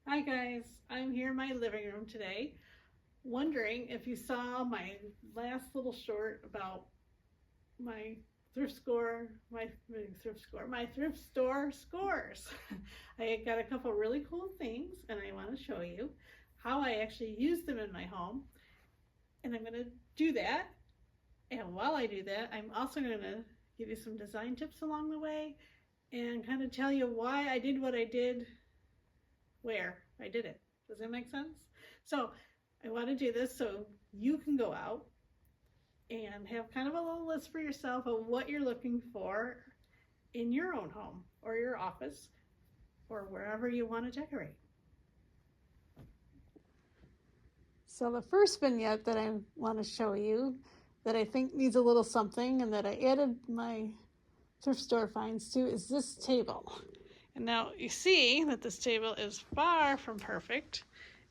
Hi guys, I'm here in my living room today, wondering if you saw my last little short about my thrift score, my thrift store scores. I got a couple really cool things and I want to show you how I actually use them in my home. And I'm going to do that. And while I do that, I'm also going to give you some design tips along the way and kind of tell you why I did what I did, where I did it. Does that make sense? So I want to do this so you can go out and have kind of a little list for yourself of what you're looking for in your own home or your office or wherever you want to decorate. So the first vignette that I want to show you that I think needs a little something and that I added my thrift store finds to is this table. And now you see that this table is far from perfect.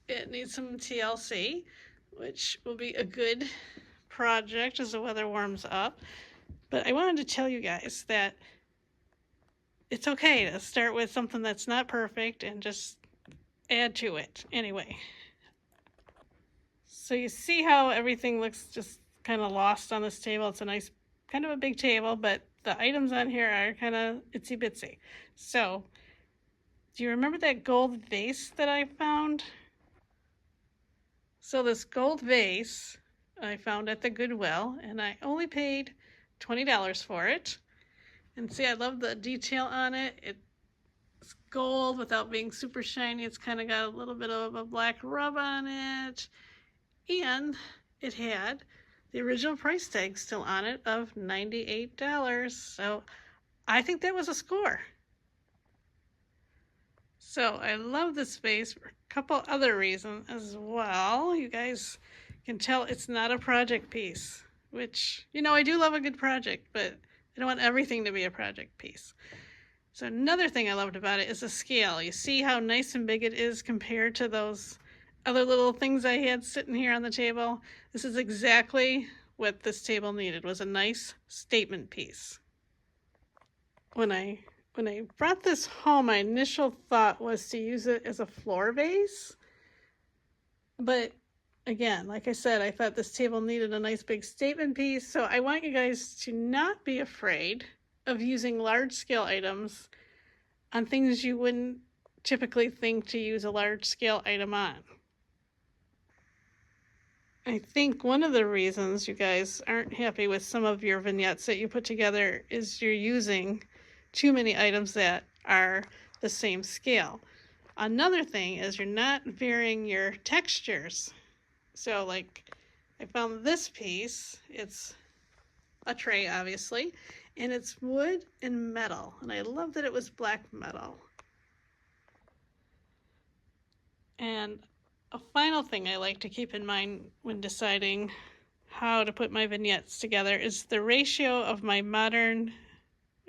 It needs some TLC, which will be a good project as the weather warms up. But I wanted to tell you guys that it's okay to start with something that's not perfect and just add to it anyway. So you see how everything looks just kind of lost on this table. It's a nice, kind of a big table, but the items on here are kind of itsy bitsy. So do you remember that gold vase that I found? So this gold vase I found at the Goodwill, and I only paid $20 for it. And see, I love the detail on it. It's gold without being super shiny. It's kind of got a little bit of a black rub on it. And it had the original price tag still on it of $98. So I think that was a score. So I love this vase for a couple other reasons as well. You guys can tell it's not a project piece, which, you know, I do love a good project, but I don't want everything to be a project piece. So another thing I loved about it is the scale. You see how nice and big it is compared to those other little things I had sitting here on the table. This is exactly what this table needed, was a nice statement piece. When I brought this home, my initial thought was to use it as a floor vase. But again, like I said, I thought this table needed a nice big statement piece. So I want you guys to not be afraid of using large scale items on things you wouldn't typically think to use a large scale item on. I think one of the reasons you guys aren't happy with some of your vignettes that you put together is you're using too many items that are the same scale. Another thing is you're not varying your textures. So like I found this piece, it's a tray obviously, and it's wood and metal. And I love that it was black metal. And a final thing I like to keep in mind when deciding how to put my vignettes together is the ratio of my modern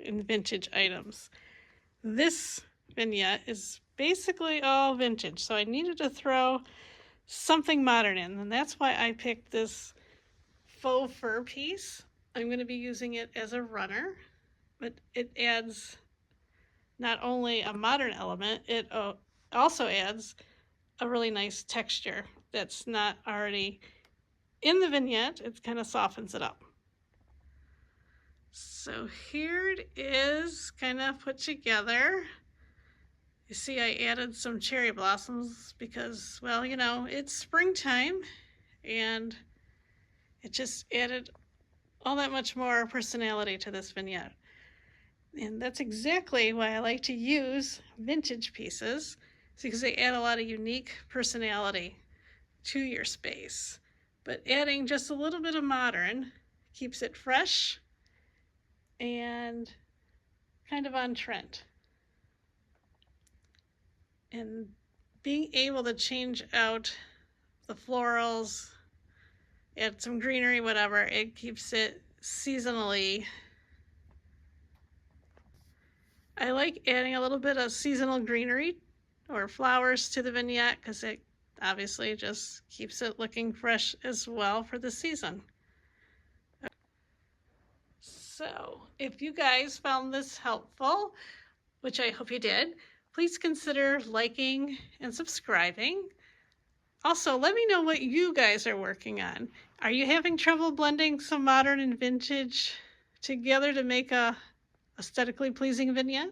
and vintage items. This vignette is basically all vintage, so I needed to throw something modern in, and that's why I picked this faux fur piece. I'm going to be using it as a runner, but it adds not only a modern element, it also adds a really nice texture that's not already in the vignette. It kind of softens it up. So here it is, kind of put together. You see I added some cherry blossoms because, well, you know, it's springtime and it just added all that much more personality to this vignette. And that's exactly why I like to use vintage pieces, because they add a lot of unique personality to your space. But adding just a little bit of modern keeps it fresh and kind of on trend. And being able to change out the florals, add some greenery, whatever, it keeps it seasonally. I like adding a little bit of seasonal greenery or flowers to the vignette because it obviously just keeps it looking fresh as well for the season. So if you guys found this helpful, which I hope you did, please please consider liking and subscribing. Also, let me know what you guys are working on. Are you having trouble blending some modern and vintage together to make a aesthetically pleasing vignette?